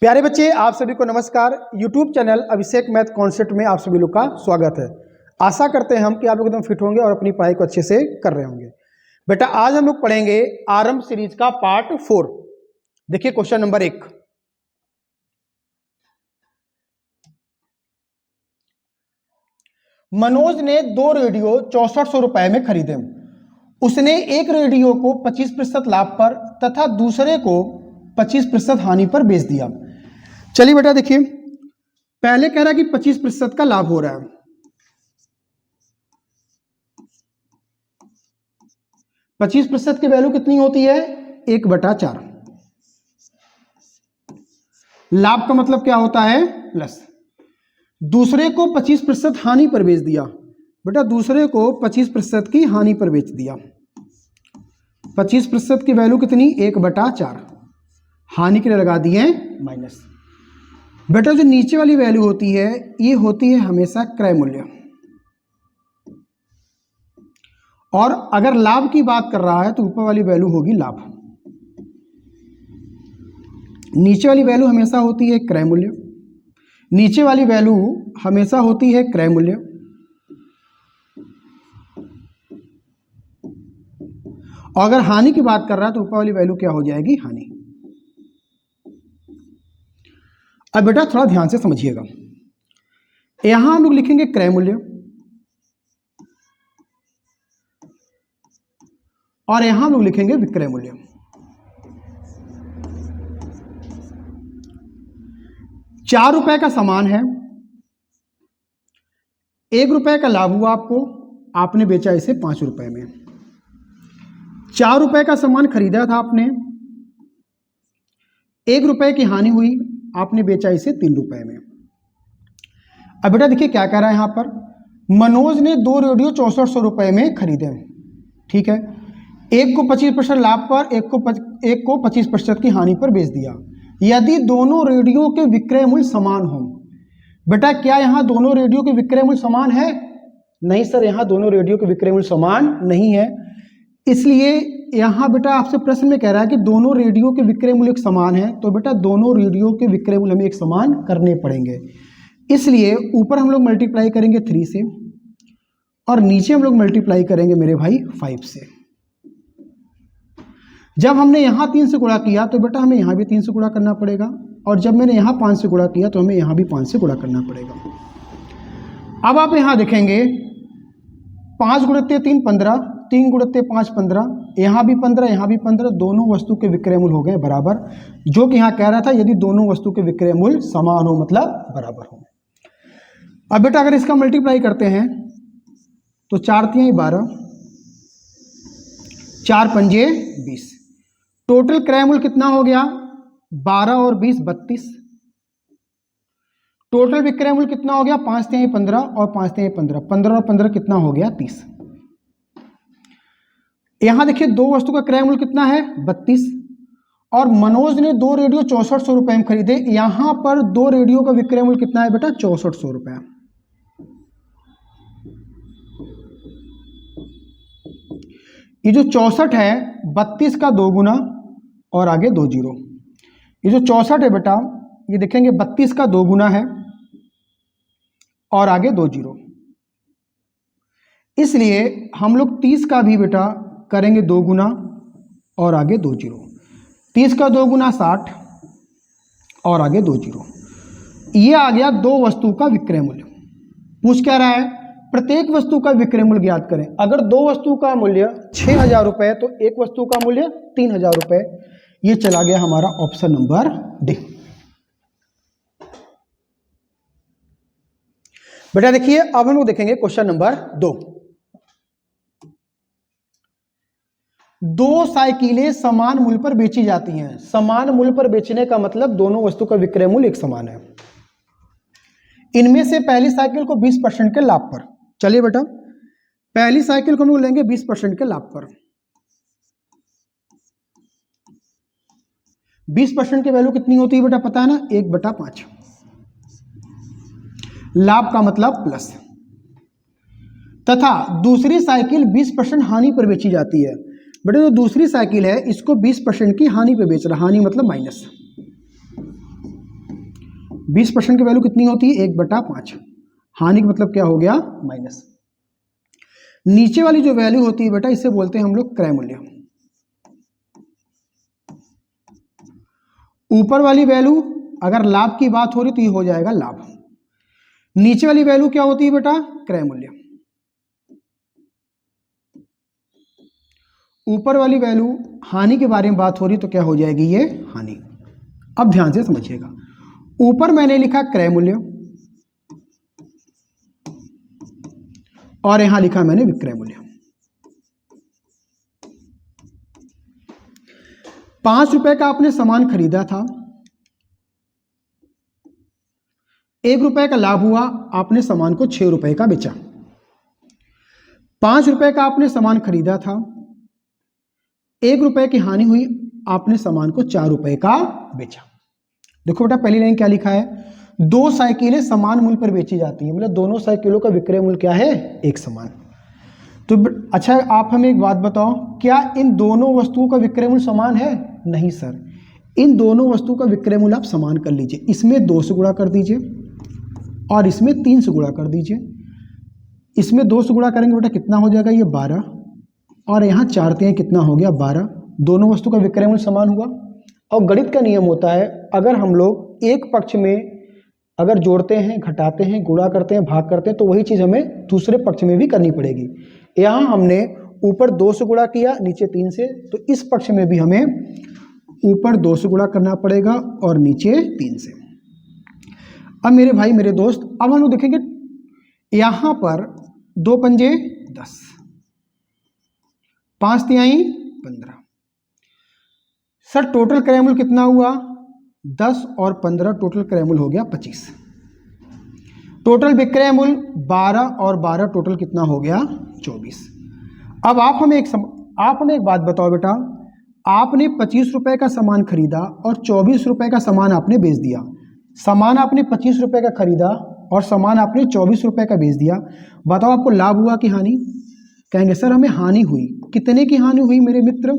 प्यारे बच्चे, आप सभी को नमस्कार। YouTube चैनल अभिषेक मैथ कॉन्सेप्ट में आप सभी लोग का स्वागत है। आशा करते हैं हम कि आप लोग एकदम फिट होंगे और अपनी पढ़ाई को अच्छे से कर रहे होंगे। बेटा, आज हम लोग पढ़ेंगे आरंभ सीरीज का पार्ट 4। देखिए क्वेश्चन नंबर 1। मनोज ने 2 रेडियो 6400 रुपए में खरीदे। उसने एक रेडियो को 25% लाभ पर तथा दूसरे को 25% हानि पर बेच दिया। चलिए बेटा, देखिए पहले कह रहा है कि 25% का लाभ हो रहा है। 25% की वैल्यू कितनी होती है? 1/4। लाभ का मतलब क्या होता है? प्लस। दूसरे को 25% हानि पर बेच दिया। बेटा, दूसरे को 25% की हानि पर बेच दिया। 25% की वैल्यू कितनी? 1/4। हानि के लिए लगा दिए माइनस। बेटा, जो नीचे वाली वैल्यू होती है ये होती है हमेशा क्रय मूल्य, और अगर लाभ की बात कर रहा है तो ऊपर वाली वैल्यू होगी लाभ। नीचे वाली वैल्यू हमेशा होती है क्रय मूल्य, नीचे वाली वैल्यू हमेशा होती है क्रय मूल्य, और अगर हानि की बात कर रहा है तो ऊपर वाली वैल्यू क्या हो जाएगी? हानि। अब बेटा थोड़ा ध्यान से समझिएगा। यहां हम लोग लिखेंगे क्रय मूल्य और यहां हम लोग लिखेंगे विक्रय मूल्य। ₹4 का सामान है, ₹1 का लाभ हुआ आपको, आपने बेचा इसे ₹5 में। ₹4 का सामान खरीदा था आपने, ₹1 की हानि हुई, आपने बेचा इसे ₹3 में। अब बेटा देखिए क्या कह रहा है यहां पर, मनोज ने 2 रेडियो 6400 रुपए में खरीदे। ठीक है, एक को 25% लाभ पर, एक को 25% की हानि पर बेच दिया। यदि दोनों रेडियो के विक्रय मूल्य समान हो। बेटा, क्या यहां दोनों रेडियो के विक्रय मूल्य समान है? नहीं सर, यहां दोनों रेडियो के विक्रय मूल्य समान नहीं है। इसलिए यहां बेटा आपसे प्रश्न में कह रहा है कि दोनों रेडियो के विक्रय मूल्य एक समान है, तो बेटा दोनों रेडियो के विक्रय मूल्य हमें एक समान करने पड़ेंगे। इसलिए ऊपर हम लोग मल्टीप्लाई करेंगे 3 से और नीचे हम लोग मल्टीप्लाई करेंगे मेरे भाई 5 से। जब हमने यहां 3 से गुणा किया तो बेटा हमें यहां भी 3 से गुणा करना पड़ेगा, और जब मैंने यहां 5 से गुणा किया तो हमें यहां भी 5 से गुणा करना पड़ेगा। अब आप यहां देखेंगे 5 × 3 15, 3 × 5 15, यहां भी 15, यहां भी 15, दोनों वस्तु के विक्रय मूल्य हो गए बराबर। जो कि यहां कह रहा था यदि दोनों वस्तु के विक्रय मूल्य समान हो मतलब बराबर हो। अब बेटा अगर इसका मल्टीप्लाई करते हैं तो 4 × 12, 4 × 5 20। टोटल क्रय मूल्य कितना हो गया? 12 और 20 32। टोटल विक्रय मूल्य कितना हो गया? 5 × 3 15 और 5 × 3 15, 15 और 15 कितना हो गया? 30। यहां देखिए दो वस्तु का क्रय मूल्य कितना है? 32, और मनोज ने 2 रेडियो 6400 रुपए में खरीदे। यहां पर 2 रेडियो का विक्रय मूल्य कितना है बेटा? 6400 रुपए। ये जो 64 है 32 का 2 गुना और आगे 2 जीरो। ये जो 64 है बेटा ये देखेंगे 32 का 2 गुना है और आगे 2 जीरो। इसलिए हम लोग 30 का भी बेटा करेंगे 2 गुना और आगे 2 जीरो। 30 का 2 गुना 60 और आगे 2 जीरो। ये आ गया दो वस्तु का विक्रय मूल्य। पूछ क्या रहा है? प्रत्येक वस्तु का विक्रय मूल्य ज्ञात करें। अगर दो वस्तु का मूल्य 6000 रुपए तो एक वस्तु का मूल्य 3000 रुपए। ये चला गया हमारा ऑप्शन नंबर डी। बेटा देखिए अब हम लोग देखेंगे क्वेश्चन नंबर 2। 2 साइकिलें समान मूल्य पर बेची जाती हैं। समान मूल्य पर बेचने का मतलब दोनों वस्तु का विक्रय मूल्य एक समान है। इनमें से पहली साइकिल को 20% के लाभ पर। चलिए बेटा पहली साइकिल को हम लोग लेंगे 20% के लाभ पर। 20% की वैल्यू कितनी होती है बेटा? पता है ना, 1/5। लाभ का मतलब प्लस। तथा दूसरी साइकिल 20% हानि पर बेची जाती है। बेटा जो दूसरी साइकिल है इसको 20% की हानि पर बेच रहा, हानि मतलब माइनस। 20% की वैल्यू कितनी होती है? 1/5। हानि का मतलब क्या हो गया? माइनस। नीचे वाली जो वैल्यू होती है बेटा, इसे बोलते हैं हम लोग क्रय मूल्य। ऊपर वाली वैल्यू अगर लाभ की बात हो रही तो ये हो जाएगा लाभ। नीचे वाली वैल्यू क्या होती है बेटा? क्रय मूल्य। ऊपर वाली वैल्यू हानि के बारे में बात हो रही तो क्या हो जाएगी? ये हानि। अब ध्यान से समझिएगा, ऊपर मैंने लिखा क्रय मूल्य और यहां लिखा मैंने विक्रय मूल्य। 5 रुपए का आपने सामान खरीदा था, 1 रुपए का लाभ हुआ, आपने सामान को 6 रुपए का बेचा। 5 रुपए का आपने सामान खरीदा था, 1 रुपए की हानि हुई, आपने सामान को 4 रुपए का बेचा। देखो बेटा पहली लाइन क्या लिखा है? 2 साइकिलें समान मूल्य पर बेची जाती हैं, मतलब दोनों साइकिलों का विक्रय मूल्य क्या है? एक समान। तो अच्छा आप हमें एक बात बताओ, क्या इन दोनों वस्तुओं का विक्रय मूल्य समान है? नहीं सर, इन दोनों वस्तुओं का विक्रय मूल्य आप समान कर लीजिए। इसमें 2 से गुणा कर दीजिए और इसमें 3 से गुणा कर दीजिए। इसमें 2 से गुणा करेंगे बेटा कितना हो जाएगा? ये 12, और यहाँ 4 3 कितना हो गया? 12। दोनों वस्तु का विक्रय मूल्य समान हुआ। और गणित का नियम होता है, अगर हम लोग एक पक्ष में अगर जोड़ते हैं, घटाते हैं, गुणा करते हैं, भाग करते हैं, तो वही चीज़ हमें दूसरे पक्ष में भी करनी पड़ेगी। यहाँ हमने ऊपर 2 से गुणा किया, नीचे 3 से, तो इस पक्ष में भी हमें ऊपर 2 से गुणा करना पड़ेगा और नीचे 3 से। अब मेरे भाई मेरे दोस्त, अब हम लोग देखेंगे यहाँ पर 2 पंजे 10, 5 तिहाई 15। सर टोटल क्रय मूल्य कितना हुआ? 10 और 15, टोटल क्रय मूल्य हो गया 25। टोटल विक्रय मूल्य 12 और 12, टोटल कितना हो गया? 24। अब आप हमें एक बात बताओ बेटा, आपने 25 रुपए का सामान खरीदा और 24 रुपए का सामान आपने बेच दिया। सामान आपने 25 रुपए का खरीदा और सामान आपने 24 रुपए का बेच दिया। बताओ आपको लाभ हुआ कि हानि? कहेंगे सर हमें हानि हुई। कितने की हानि हुई मेरे मित्र?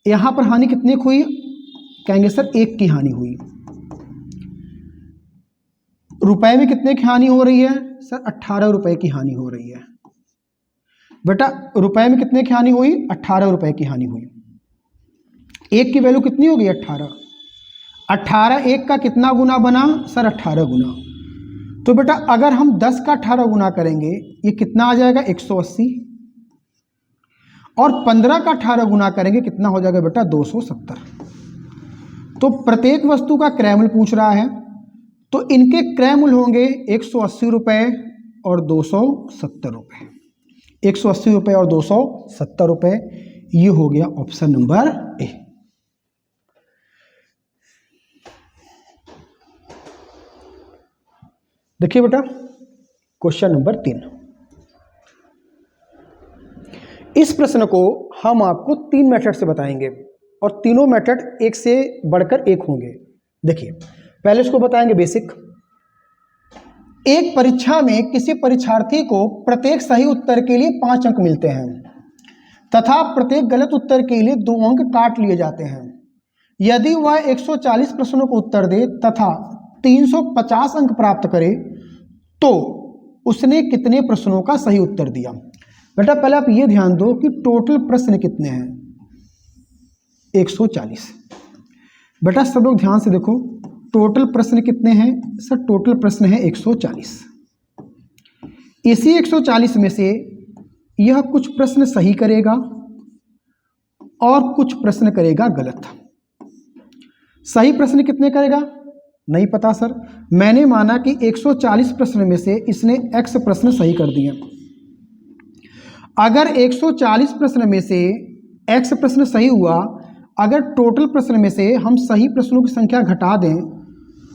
यहां पर हानि कितने की हुई? कहेंगे सर 1 की हानि हुई। रुपए में कितने की हानि हो रही है? सर 18 रुपए की हानि हो रही है। बेटा रुपए में कितने की हानि हुई? 18 रुपए की हानि हुई। 1 की वैल्यू कितनी होगी? 18। 18 1 का कितना गुना बना? सर 18 गुना। तो बेटा अगर हम 10 का 18 गुना करेंगे, ये कितना आ जाएगा? 180। और 15 का 18 गुना करेंगे, कितना हो जाएगा बेटा? 270। तो प्रत्येक वस्तु का क्रय मूल्य पूछ रहा है, तो इनके क्रय मूल्य होंगे 180 रुपए और 270 रुपए। 180 रुपए और 270 रुपए, ये हो गया ऑप्शन नंबर ए। देखिए बेटा क्वेश्चन नंबर 3। इस प्रश्न को हम आपको 3 मेथड से बताएंगे और तीनों मेथड एक से बढ़कर एक होंगे। देखिए पहले इसको बताएंगे बेसिक। एक परीक्षा में किसी परीक्षार्थी को प्रत्येक सही उत्तर के लिए 5 अंक मिलते हैं तथा प्रत्येक गलत उत्तर के लिए 2 अंक काट लिए जाते हैं। यदि वह 140 प्रश्नों को उत्तर दे तथा 350 अंक प्राप्त करे तो उसने कितने प्रश्नों का सही उत्तर दिया? बेटा पहले आप ये ध्यान दो कि टोटल प्रश्न कितने हैं? 140। बेटा सब लोग ध्यान से देखो, टोटल प्रश्न कितने हैं? सर टोटल प्रश्न है 140। इसी 140 में से यह कुछ प्रश्न सही करेगा और कुछ प्रश्न करेगा गलत। सही प्रश्न कितने करेगा? नहीं पता सर। मैंने माना कि 140 प्रश्न में से इसने x प्रश्न सही कर दिए। अगर 140 प्रश्न में से x प्रश्न सही हुआ, अगर टोटल प्रश्न में से हम सही प्रश्नों की संख्या घटा दें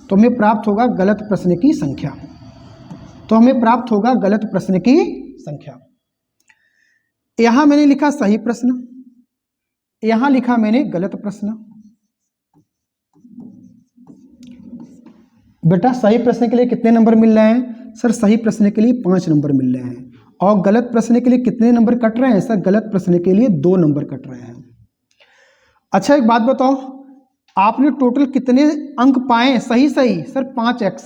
तो हमें प्राप्त होगा गलत प्रश्न की संख्या। गलत प्रश्न की संख्या। यहां मैंने लिखा सही प्रश्न, यहां लिखा मैंने गलत प्रश्न। बेटा सही प्रश्न के लिए कितने नंबर मिल रहे हैं? सर सही प्रश्न के लिए 5 नंबर मिल रहे हैं। और गलत प्रश्न के लिए कितने नंबर कट रहे हैं? सर गलत प्रश्न के लिए 2 नंबर कट रहे हैं। अच्छा एक बात बताओ, आपने टोटल कितने अंक पाए सही सही? Sir 5x।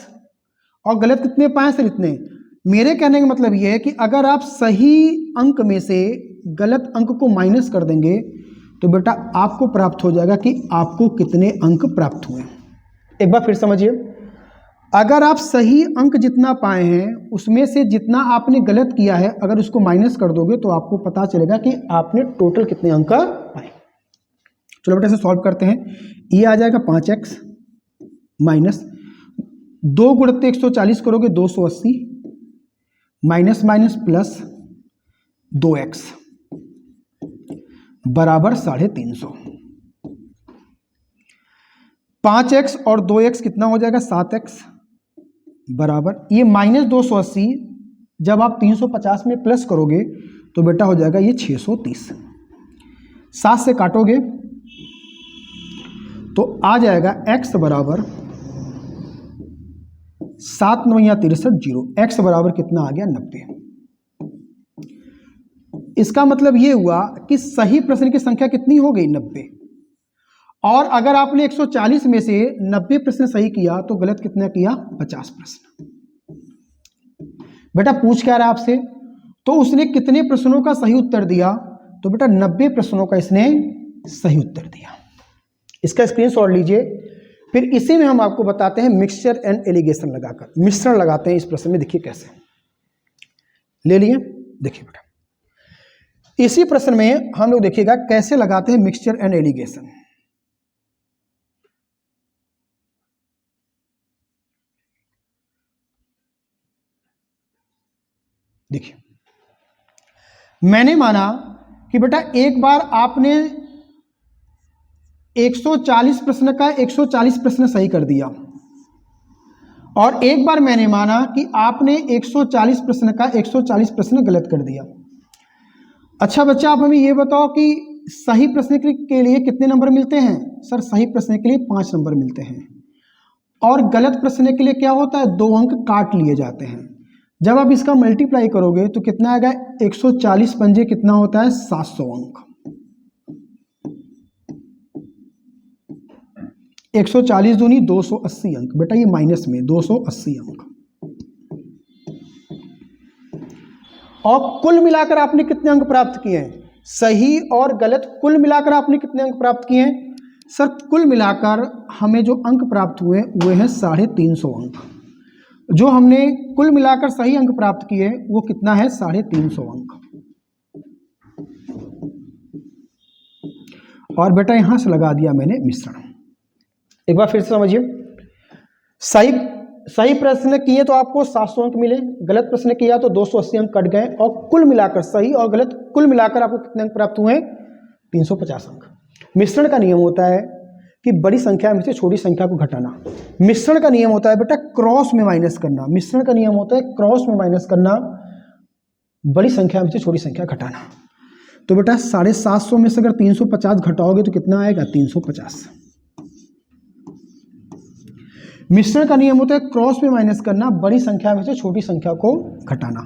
और गलत कितने पाए सर? इतने। मेरे कहने का मतलब यह है कि अगर आप सही अंक में से गलत अंक को माइनस कर देंगे तो बेटा आपको प्राप्त हो जाएगा कि आपको कितने अंक प्राप्त हुए। एक बार फिर समझिए, अगर आप सही अंक जितना पाए हैं उसमें से जितना आपने गलत किया है अगर उसको माइनस कर दोगे तो आपको पता चलेगा कि आपने टोटल कितने अंक पाए। चलो बेटा इसे सॉल्व करते हैं। ये आ जाएगा 5x माइनस 2 गुणित 140 करोगे 280 माइनस माइनस प्लस 2x बराबर 350। 5x और 2x कितना हो जाएगा? 7x बराबर ये माइनस 280 जब आप 350 में प्लस करोगे तो बेटा हो जाएगा ये 630। 7 से काटोगे तो आ जाएगा x बराबर 7 9 या 63 0। x बराबर कितना आ गया? 90। इसका मतलब ये हुआ कि सही प्रश्न की संख्या कितनी हो गई? 90। और अगर आपने 140 में से 90 प्रश्न सही किया तो गलत कितना किया? 50 प्रश्न। बेटा पूछ क्या रहा है आपसे? तो उसने कितने प्रश्नों का सही उत्तर दिया? तो बेटा 90 प्रश्नों का इसने सही उत्तर दिया। इसका स्क्रीनशॉट लीजिए। फिर इसी में हम आपको बताते हैं मिक्सचर एंड एलिगेशन लगाकर मिश्रण लगाते हैं इस प्रश्न में। देखिए कैसे ले लिए। देखिए बेटा इसी प्रश्न में हम लोग देखिएगा कैसे लगाते हैं मिक्सचर एंड एलिगेशन। देखिए मैंने माना कि बेटा एक बार आपने 140 प्रश्न का 140 प्रश्न सही कर दिया और एक बार मैंने माना कि आपने 140 प्रश्न का 140 प्रश्न गलत कर दिया। अच्छा बच्चा आप हमें ये बताओ कि सही प्रश्न के लिए कितने नंबर मिलते हैं? सर सही प्रश्न के लिए 5 नंबर मिलते हैं और गलत प्रश्न के लिए क्या होता है? 2 अंक काट लिए जाते हैं। जब आप इसका मल्टीप्लाई करोगे तो कितना आएगा? 140 पंजे कितना होता है? 700 अंक। 140 दूनी 280 अंक। बेटा ये माइनस में 280 अंक। और कुल मिलाकर आपने कितने अंक प्राप्त किए हैं? सही और गलत कुल मिलाकर आपने कितने अंक प्राप्त किए हैं? सर कुल मिलाकर हमें जो अंक प्राप्त हुए वो हैं 350 अंक। जो हमने कुल मिलाकर सही अंक प्राप्त किए वो कितना है? 350 अंक। और बेटा यहां से लगा दिया मैंने मिश्रण। एक बार फिर से समझिए। सही प्रश्न किए तो आपको 700 अंक मिले, गलत प्रश्न किया तो 280 अंक कट गए और कुल मिलाकर सही और गलत कुल मिलाकर आपको कितने अंक प्राप्त हुए? 350 अंक। मिश्रण का नियम होता है कि बड़ी संख्या में से छोटी संख्या को घटाना। मिश्रण का नियम होता है बेटा क्रॉस में माइनस करना। मिश्रण का नियम होता है क्रॉस में माइनस करना, बड़ी संख्या में से छोटी संख्या घटाना। तो बेटा 750 में से अगर 350 घटाओगे तो कितना आएगा? 350। मिश्रण का नियम होता है क्रॉस में माइनस करना, बड़ी संख्या में से छोटी संख्या को घटाना।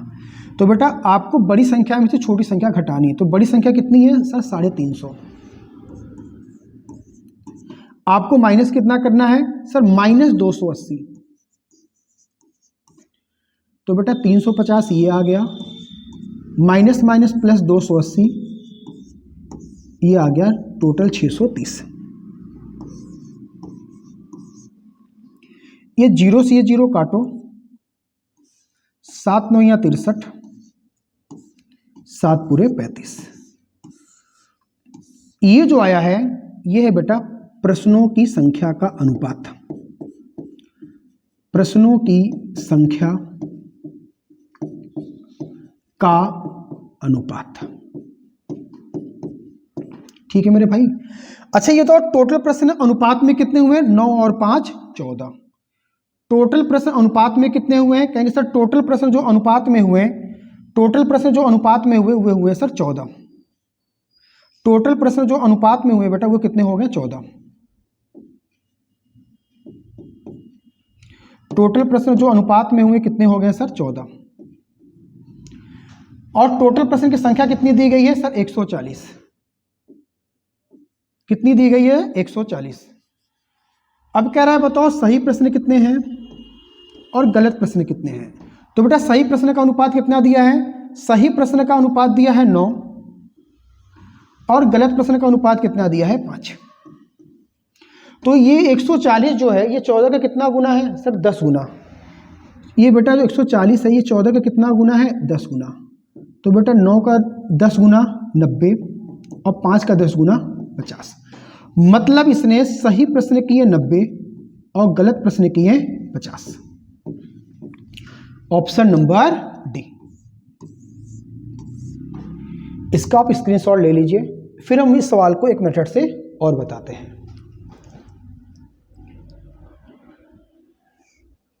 तो बेटा आपको बड़ी संख्या में से छोटी संख्या घटानी है। तो बड़ी संख्या कितनी है? सर 350। आपको माइनस कितना करना है? Sir minus 280। तो बेटा 350 ये आ गया, माइनस माइनस प्लस 280 ये आ गया, टोटल 630। ये 0 से ये 0 काटो, 7 9 या 63, 7 पूरे 35। ये जो आया है ये है बेटा प्रश्नों की संख्या का अनुपात। प्रश्नों की संख्या का अनुपात। ठीक है मेरे भाई। अच्छा ये तो टोटल प्रश्न अनुपात में कितने हुए? 9 और 5 14। टोटल प्रश्न अनुपात में कितने हुए हैं? कहेंगे सर टोटल प्रश्न जो अनुपात में हुए, टोटल प्रश्न जो अनुपात में हुए सर 14। टोटल प्रश्न जो अनुपात में हुए बेटा वो कितने हो गए? 14। टोटल प्रश्न जो अनुपात में हुए कितने हो गए सर? 14। और टोटल प्रश्न की संख्या कितनी दी गई है सर? 140। कितनी दी गई है? 140। अब कह रहा है बताओ सही प्रश्न कितने हैं और गलत प्रश्न कितने हैं। तो बेटा सही प्रश्न का अनुपात कितना दिया है, सही प्रश्न का अनुपात दिया है 9 और गलत प्रश्न का अनुपात कितना दिया है 5। तो ये 140 जो है ये 14 का कितना गुना है सर 10 गुना। ये बेटा जो 140 है ये 14 का कितना गुना है 10 गुना। तो बेटा 9 का 10 गुना 90 और 5 का 10 गुना 50। मतलब इसने सही प्रश्न किए 90 और गलत प्रश्न किए 50। Option number D. इसका आप स्क्रीनशॉट ले लीजिए, फिर हम इस सवाल को एक मेथड से और बताते हैं।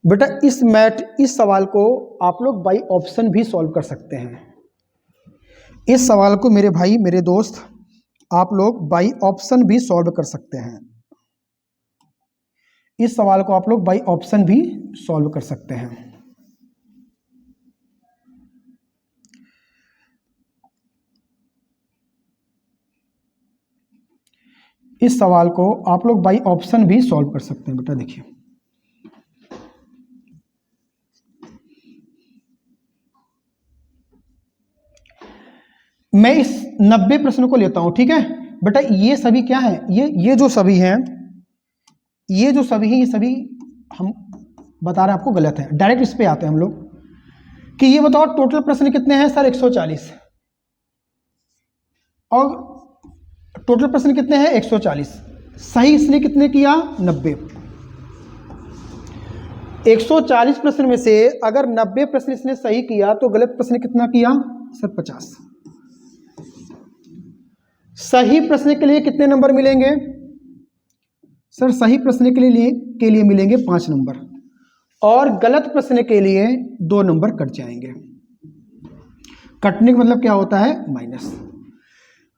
बेटा इस सवाल को आप लोग बाई ऑप्शन भी सॉल्व कर सकते हैं। इस सवाल को मेरे भाई मेरे दोस्त आप लोग बाई ऑप्शन भी सॉल्व कर सकते हैं। इस सवाल को आप लोग बाई ऑप्शन भी सॉल्व कर सकते हैं। इस सवाल को आप लोग बाई ऑप्शन भी सॉल्व कर सकते हैं। बेटा देखिए मैं इस 90 प्रश्न को लेता हूं, ठीक है बेटा। ये सभी क्या है, ये जो सभी हैं, ये जो सभी हैं, ये सभी हम बता रहे हैं आपको गलत है। डायरेक्ट इस पे आते हैं हम लोग कि ये बताओ टोटल प्रश्न कितने हैं सर 140 और टोटल प्रश्न कितने हैं 140। सही इसने कितने किया 90। 140 प्रश्न में से अगर 90 प्रश्न इसने सही किया तो गलत प्रश्न कितना किया सर 50। सही प्रश्न के लिए कितने नंबर मिलेंगे सर, सही प्रश्न के लिए मिलेंगे 5 नंबर और गलत प्रश्न के लिए 2 नंबर कट जाएंगे। कटने का मतलब क्या होता है माइनस।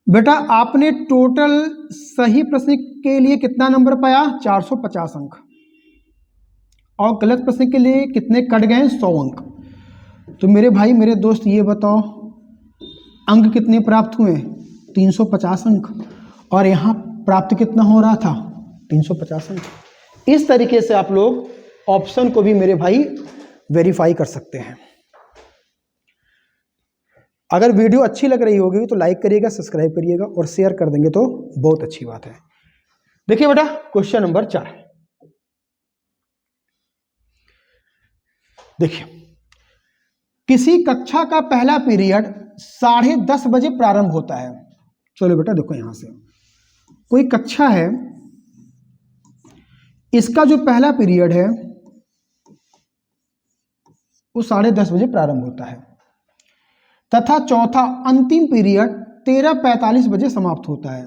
बेटा आपने टोटल सही प्रश्न के लिए कितना नंबर पाया 450 अंक और गलत प्रश्न के लिए कितने कट गए 100 अंक। तो मेरे भाई मेरे दोस्त ये बताओ अंक कितने प्राप्त हुए 350 अंक और यहाँ प्राप्त कितना हो रहा था 350 अंक। इस तरीके से आप लोग ऑप्शन को भी मेरे भाई वेरीफाई कर सकते हैं। अगर वीडियो अच्छी लग रही होगी तो लाइक करिएगा, सब्सक्राइब करिएगा और शेयर कर देंगे तो बहुत अच्छी बात है। देखिए बेटा क्वेश्चन नंबर 4 देखिए, किसी कक्षा का पहला पीरियड 10:30 बजे प्रारंभ होता है। चलो बेटा देखो यहां से कोई कक्षा है, इसका जो पहला पीरियड है वो 10:30 बजे प्रारंभ होता है तथा चौथा अंतिम पीरियड 13:45 बजे समाप्त होता है।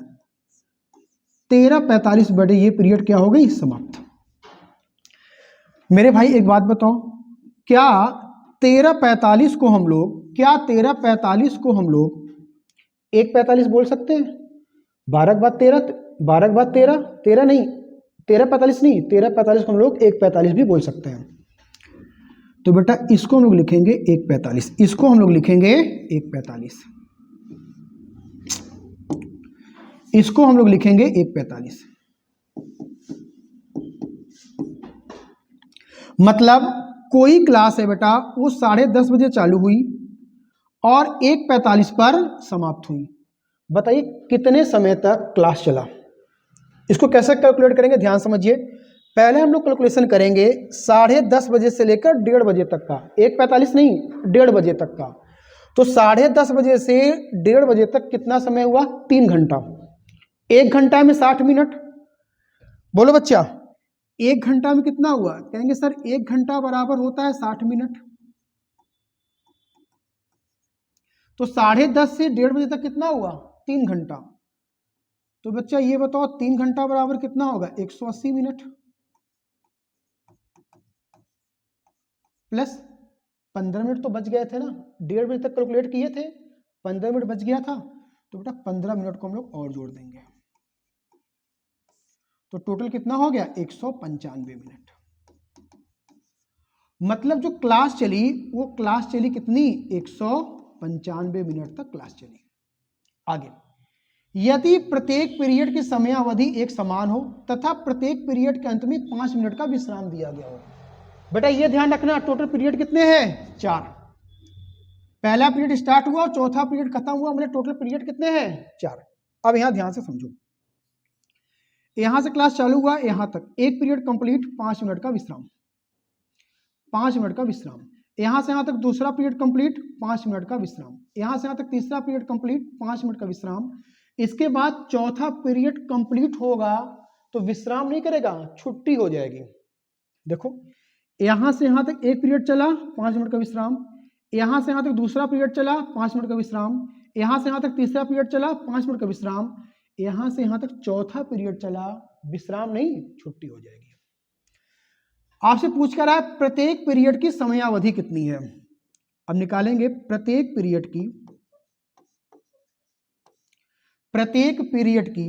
13:45 बजे ये पीरियड क्या हो गई समाप्त। मेरे भाई एक बात बताओ, क्या 13:45 को हम लोग 1:45 बोल सकते हैं? 12 के बाद 13, 12 के बाद 13, 13 नहीं 13:45 नहीं 13:45 को हम लोग 1:45 भी बोल सकते हैं। तो बेटा इसको हम लोग लिखेंगे 1:45, इसको हम लोग लिखेंगे 1:45, इसको हम लोग लिखेंगे 1:45। मतलब कोई क्लास है बेटा वो 10:30 बजे चालू हुई और 1:45 पर समाप्त हुई। बताइए कितने समय तक क्लास चला। इसको कैसे कैलकुलेट करेंगे ध्यान समझिए। पहले हम लोग कैलकुलेशन करेंगे 10:30 बजे से लेकर 1:30 बजे तक का, 1:45 नहीं 1:30 बजे तक का। तो 10:30 बजे से 1:30 बजे तक कितना समय हुआ 3 घंटा। 1 घंटा में 60 मिनट। बोलो बच्चा 1 घंटा में कितना हुआ, कहेंगे सर 1 घंटा बराबर होता है 60 मिनट। तो 10:30 से 1:30 बजे तक कितना हुआ 3 घंटा। तो बच्चा ये बताओ 3 घंटा बराबर कितना होगा 180 मिनट प्लस 15 मिनट तो बच गए थे ना, 1:30 बजे तक कैलकुलेट किए थे, 15 मिनट बच गया था। तो बेटा 15 मिनट को हम लोग और जोड़ देंगे तो टोटल कितना हो गया 195 मिनट। मतलब जो क्लास चली वो क्लास चली कितनी 195 मिनट तक क्लास चली। आगे यदि प्रत्येक पीरियड की समयावधि एक समान हो तथा प्रत्येक पीरियड के अंत में 5 मिनट का विश्राम दिया गया हो। बेटा ये ध्यान रखना, टोटल पीरियड कितने हैं? 4। पहला पीरियड स्टार्ट हुआ और चौथा पीरियड खत्म हुआ, मतलब टोटल पीरियड कितने हैं? 4। अब यहां ध्यान से समझो, यहां से क्लास चालू हुआ यहां तक एक पीरियड कंप्लीट, 5 मिनट का विश्राम, 5 मिनट का विश्राम। यहां से यहां तक दूसरा पीरियड कंप्लीट, 5 मिनट का विश्राम। यहां से यहां तक तीसरा पीरियड कंप्लीट, 5 मिनट का विश्राम। इसके बाद चौथा पीरियड कंप्लीट होगा तो विश्राम नहीं करेगा, छुट्टी हो जाएगी। देखो यहां से यहां तक एक पीरियड चला, 5 मिनट का विश्राम। यहां से यहां तक दूसरा पीरियड चला, 5 मिनट का विश्राम। यहां से यहां तक तीसरा पीरियड चला, 5 मिनट का विश्राम। यहां से यहां तक चौथा पीरियड चला, विश्राम नहीं, छुट्टी हो जाएगी। आपसे पूछ कर रहा है प्रत्येक पीरियड की समयावधि कितनी है। अब निकालेंगे प्रत्येक पीरियड की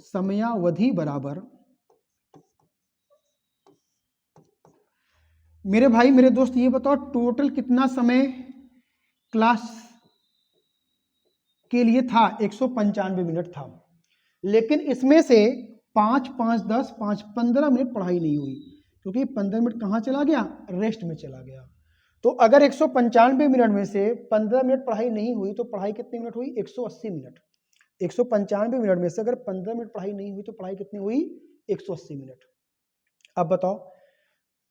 समयावधि बराबर, मेरे भाई मेरे दोस्त ये बताओ टोटल कितना समय क्लास के लिए था? 195 मिनट था, लेकिन इसमें से 5, 5, 10, 5, 15 मिनट पढ़ाई नहीं हुई, क्योंकि 15 मिनट कहाँ चला गया? रेस्ट में चला गया। तो अगर 195 मिनट में से 15 मिनट पढ़ाई नहीं हुई तो पढ़ाई कितनी मिनट हुई? 180 मिनट। 195 मिनट में से अगर 15 मिनट पढ़ाई नहीं हुई तो पढ़ाई कितनी हुई? 180 मिनट। अब बताओ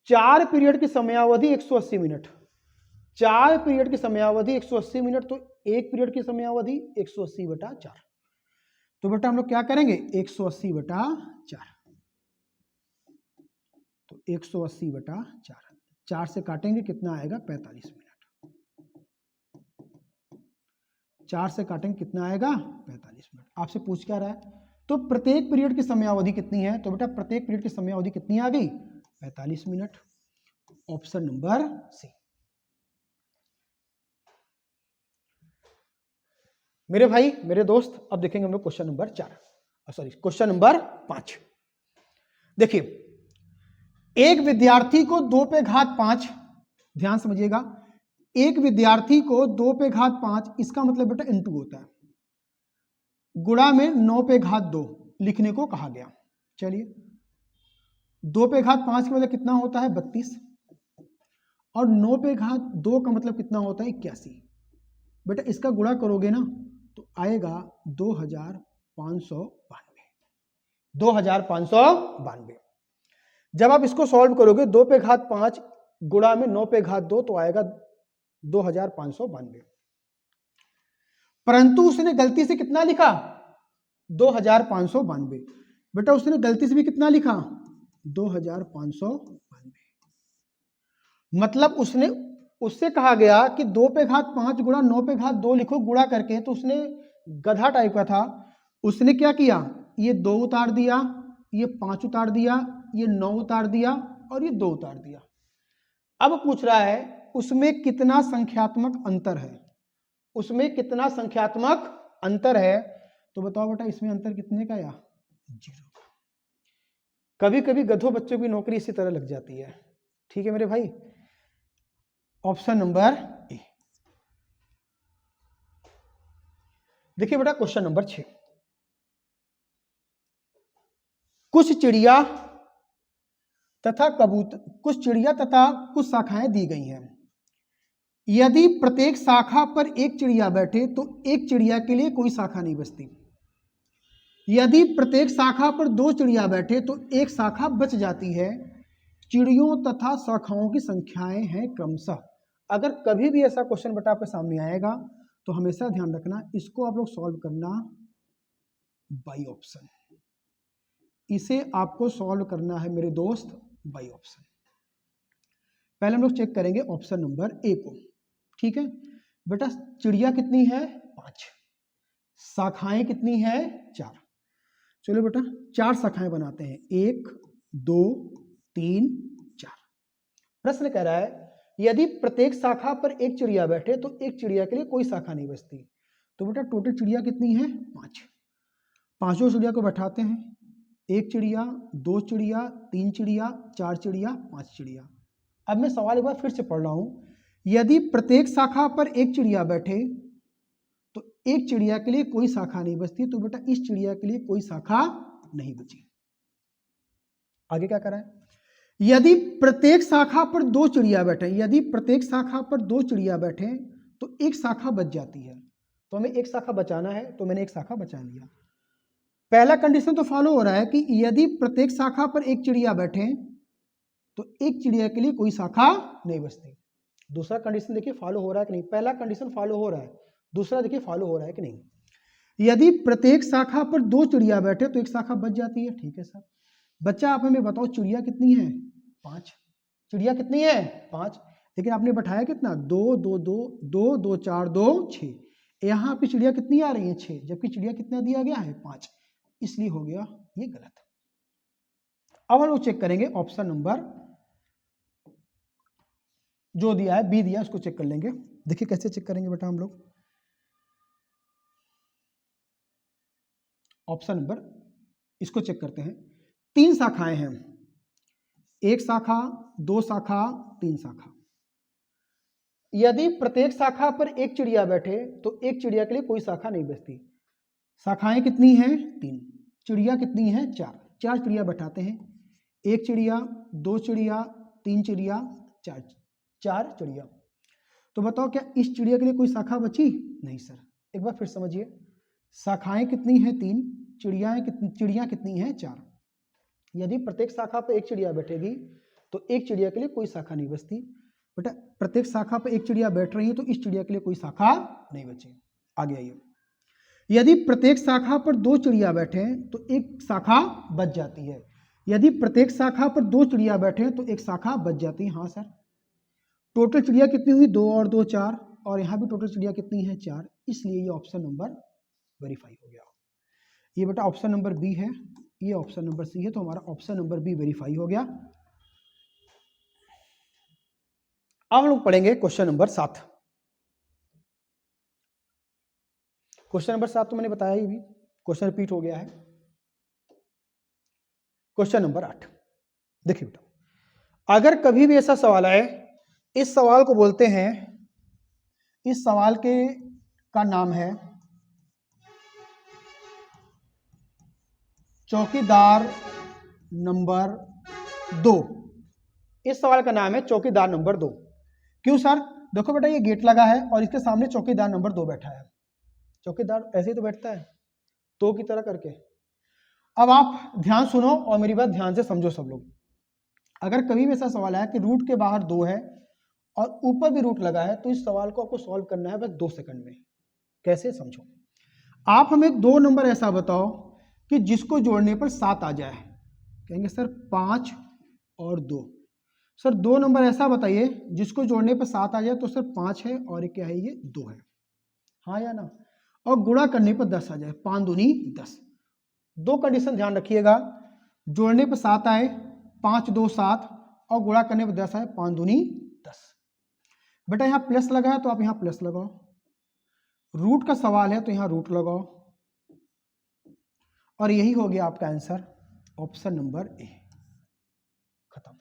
4 पीरियड की समयावधि 180 मिनट, 4 पीरियड की समयावधि 180 मिनट, तो एक पीरियड की समयावधि 180/4। तो बेटा हम लोग क्या करेंगे? 180/4, तो 180/4, 4 से काटेंगे कितना आएगा? 45 मिनट। 4 से काटेंगे कितना आएगा? 45 मिनट। आपसे पूछ क्या रहा है? तो प्रत्येक पीरियड की समयावधि कितनी है? तो बेटा प्रत्येक पीरियड की समयावधि कितनी आ गई? 45 मिनट। Option number C. मेरे भाई मेरे दोस्त अब देखेंगे हम लोग question number 4, sorry question number 5। देखिए एक विद्यार्थी को 2 पे घात 5, ध्यान समझिएगा, एक विद्यार्थी को 2 पे घात 5, इसका मतलब बेटा इंटू होता है, गुणा में 9 पे घात 2 लिखने को कहा गया। चलिए 2 पे घात 5 का मतलब कितना होता है? 32, और 9 पे घात 2 का मतलब कितना होता है? 81। बेटा इसका गुणा करोगे ना तो आएगा 2592, 2592। जब आप इसको सॉल्व करोगे 2 पे घात 5 गुणा में 9 पे घात 2 तो आएगा 2592। परंतु उसने गलती से कितना लिखा? 2592। बेटा उसने गलती से भी कितना लिखा? 2592। मतलब उससे कहा गया कि 2 पे घात 5 गुणा 9 पे घात 2 लिखो गुणा करके, तो उसने गधा टाइप का था, उसने क्या किया? ये 2 उतार दिया, ये 5 उतार दिया, ये 9 उतार दिया और ये 2 उतार दिया। अब पूछ रहा है उसमें कितना संख्यात्मक अंतर है, उसमें कितना संख्यात्मक अंतर है। तो बताओ बेटा इसमें अंतर कितने का? या 0 का। कभी कभी गधों बच्चों की नौकरी इसी तरह लग जाती है। ठीक है मेरे भाई, ऑप्शन नंबर ए। देखिए बेटा क्वेश्चन नंबर 6, कुछ चिड़िया तथा कुछ शाखाएं दी गई हैं। यदि प्रत्येक शाखा पर एक चिड़िया बैठे तो एक चिड़िया के लिए कोई शाखा नहीं बचती। यदि प्रत्येक शाखा पर 2 चिड़िया बैठे तो एक शाखा बच जाती है। चिड़ियों तथा शाखाओं की संख्याएं हैं क्रमशः। अगर कभी भी ऐसा क्वेश्चन बेटा आपके सामने आएगा तो हमेशा ध्यान रखना, इसको आप लोग सॉल्व करना बाई ऑप्शन। इसे आपको सॉल्व करना है मेरे दोस्त बाई ऑप्शन। पहले हम लोग चेक करेंगे ऑप्शन नंबर ए को। ठीक है बेटा, चिड़िया कितनी है? 5, शाखाएं कितनी है? 4। चलो बेटा 4 शाखाएं बनाते हैं, 1, 2, 3, 4। प्रश्न कह रहा है यदि प्रत्येक शाखा पर एक चिड़िया बैठे तो एक चिड़िया के लिए कोई शाखा नहीं बचती। तो बेटा टोटल चिड़िया कितनी है? 5। पांचों चिड़िया को बैठाते हैं, 1 चिड़िया, 2 चिड़िया, 3 चिड़िया, 4 चिड़िया, 5 चिड़िया। अब मैं सवाल एक बार फिर से पढ़ रहा हूं यदि प्रत्येक शाखा पर एक चिड़िया बैठे तो एक चिड़िया के लिए कोई शाखा नहीं बचती, तो बेटा इस चिड़िया के लिए कोई शाखा नहीं बची। आगे क्या करा है, यदि प्रत्येक शाखा पर दो चिड़िया बैठे, यदि प्रत्येक शाखा पर दो चिड़िया बैठे तो एक शाखा बच जाती है, तो हमें एक शाखा बचाना है, तो मैंने एक शाखा बचा लिया। पहला कंडीशन तो फॉलो हो रहा है कि यदि प्रत्येक शाखा पर एक चिड़िया बैठे तो एक चिड़िया के लिए कोई शाखा नहीं बचती। दूसरा कंडीशन देखिए फॉलो हो रहा है कि नहीं, पहला कंडीशन फॉलो हो रहा है, दूसरा देखिए फॉलो हो रहा है कि नहीं। यदि प्रत्येक शाखा पर दो चिड़िया बैठे तो एक शाखा बच जाती है, ठीक है सर। बच्चा आप हमें बताओ चिड़िया कितनी है, 5। चिड़िया कितनी है, 5। लेकिन आपने बैठाया कितना, 2 2 2 2 2 4 2 6। यहाँ पे चिड़िया कितनी आ रही है, 6, जबकि चिड़िया कितना दिया गया है, 5, इसलिए हो गया ये गलत। अब हम लोग चेक करेंगे ऑप्शन नंबर जो दिया है, बी दिया, उसको चेक कर लेंगे। देखिए कैसे चेक करेंगे बेटा हम लोग, ऑप्शन नंबर इसको चेक करते हैं। 3 शाखाएं हैं, एक शाखा, 2 शाखा, 3 शाखा। यदि प्रत्येक शाखा पर एक चिड़िया बैठे तो एक चिड़िया के लिए कोई शाखा नहीं बचती। शाखाएं कितनी हैं, 3, चिड़िया कितनी है, 4। 4 चिड़िया बैठाते हैं, एक चिड़िया, 2 चिड़िया, 3 चिड़िया, 4 चिड़िया। तो बताओ क्या इस चिड़िया के लिए कोई शाखा बची, नहीं सर। एक बार फिर समझिए, शाखाएं कितनी हैं, 3, चिड़िया कितनी हैं, 4। यदि प्रत्येक शाखा पर एक चिड़िया बैठेगी तो एक चिड़िया के लिए कोई शाखा नहीं बचती। बेटा प्रत्येक शाखा पर एक चिड़िया बैठ रही है तो इस चिड़िया के लिए कोई शाखा नहीं बची। आगे आइए, यदि प्रत्येक शाखा पर 2 चिड़िया बैठे तो एक शाखा बच जाती है। यदि प्रत्येक शाखा पर 2 चिड़िया बैठे तो एक शाखा बच जाती है, हाँ सर। टोटल चिड़िया कितनी हुई, 2 और 2 4, और यहाँ भी टोटल चिड़िया कितनी है, 4, इसलिए ये ऑप्शन नंबर वेरीफाई हो गया। ये बेटा ऑप्शन नंबर बी है, ये ऑप्शन नंबर सी है, तो हमारा ऑप्शन नंबर बी वेरीफाई हो गया। अब हम लोग पढ़ेंगे क्वेश्चन नंबर 7। क्वेश्चन नंबर 7 तो मैंने बताया ही भी, क्वेश्चन रिपीट हो गया है। क्वेश्चन नंबर 8 देखिए बेटा, अगर कभी भी ऐसा सवाल आए, इस सवाल को बोलते हैं, इस सवाल का नाम है चौकीदार नंबर 2। इस सवाल का नाम है चौकीदार नंबर 2। क्यों सर, देखो बेटा ये गेट लगा है और इसके सामने चौकीदार नंबर 2 बैठा है। चौकीदार ऐसे ही तो बैठता है, तो की तरह करके। अब आप ध्यान सुनो और मेरी बात ध्यान से समझो सब लोग। अगर कभी भी ऐसा सवाल आया कि रूट के बाहर 2 है और ऊपर भी रूट लगा है, तो इस सवाल को आपको सॉल्व करना है बस 2 सेकंड में। कैसे, समझो। आप हमें 2 नंबर ऐसा बताओ कि जिसको जोड़ने पर 7 आ जाए। कहेंगे सर 5 और 2। सर 2 नंबर ऐसा बताइए जिसको जोड़ने पर 7 आ जाए, तो सर 5 है और क्या है, ये 2 है, हाँ या ना। और गुणा करने पर 10 आ जाए, 5 दूनी 10। 2 कंडीशन ध्यान रखिएगा, जोड़ने पर 7 आए, 5 2 7, और गुणा करने पर 10 आए, 5 दूनी 10। बेटा यहाँ प्लस लगा है तो आप यहाँ प्लस लगाओ, रूट का सवाल है तो यहाँ रूट लगाओ, और यही हो गया आपका आंसर, ऑप्शन नंबर ए। खत्म।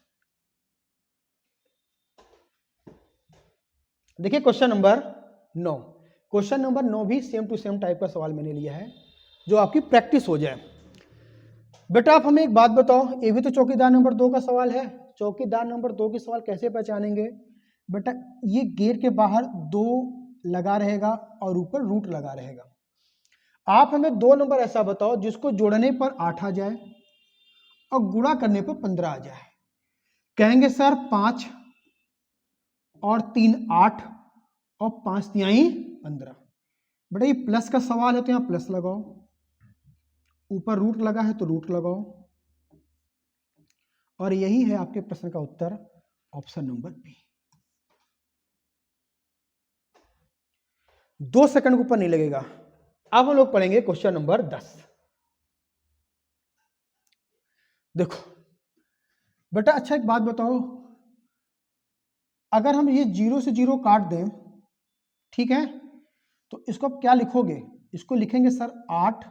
देखिए क्वेश्चन नंबर 9। क्वेश्चन नंबर 9 भी सेम टू सेम टाइप का सवाल मैंने लिया है, जो आपकी प्रैक्टिस हो जाए। बेटा आप हमें एक बात बताओ, ये भी तो चौकीदार नंबर 2 का सवाल है। चौकीदार नंबर 2 की सवाल कैसे पहचानेंगे? बेटा ये गेट के बाहर 2 लगा रहेगा और ऊपर रूट लगा रहेगा। आप हमें 2 नंबर ऐसा बताओ जिसको जोड़ने पर 8 आ जाए और गुणा करने पर 15 आ जाए। कहेंगे सर 5 और 3 8 और 5 तिहाई 15। बेटा ये प्लस का सवाल है तो यहाँ प्लस लगाओ, ऊपर रूट लगा है तो रूट लगाओ, और यही है आपके प्रश्न का उत्तर, ऑप्शन नंबर बी। 2 सेकंड के ऊपर नहीं लगेगा। अब हम लोग पढ़ेंगे क्वेश्चन नंबर 10। देखो बेटा अच्छा एक बात बताओ, अगर हम ये 0 से 0 काट दें, ठीक है, तो इसको आप क्या लिखोगे? इसको लिखेंगे सर 8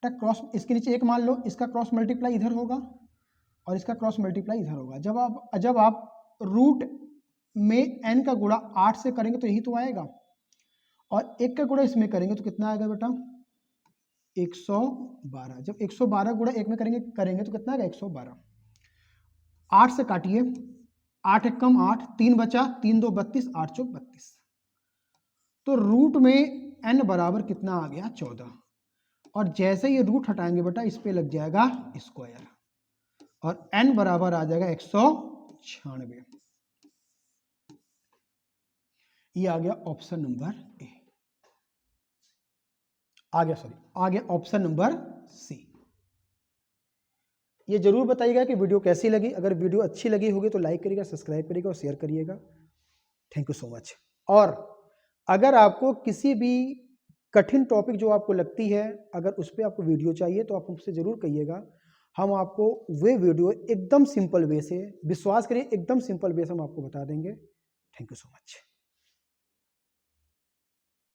क्रॉस, इसके नीचे 1 मान लो, इसका क्रॉस मल्टीप्लाई इधर होगा और इसका क्रॉस मल्टीप्लाई इधर होगा। जब आप रूट में n का गुणा 8 से करेंगे तो यही तो आएगा, और 1 का गुणा इसमें करेंगे तो कितना आएगा बेटा 112। जब 112 गुणा 1 में करेंगे तो कितना आएगा 112। 8 से काटिए, 8 एक कम 8, 3 बचा, 3 2 32, 8 चौक 32। तो रूट में n बराबर कितना आ गया 14, और जैसे ये रूट हटाएंगे बेटा इस पे लग जाएगा स्क्वायर, और n बराबर आ जाएगा 196। ये आ गया ऑप्शन नंबर ए, आ गया ऑप्शन नंबर सी। ये जरूर बताइएगा कि वीडियो कैसी लगी। अगर वीडियो अच्छी लगी होगी तो लाइक करिएगा, सब्सक्राइब करिएगा और शेयर करिएगा। Thank you so much. और अगर आपको किसी भी कठिन टॉपिक जो आपको लगती है, अगर उस पर आपको वीडियो चाहिए तो आप मुझसे ज़रूर कहिएगा। हम आपको वे वीडियो एकदम सिंपल वे से, विश्वास करिए एकदम सिंपल वे से हम आपको बता देंगे। Thank you so much.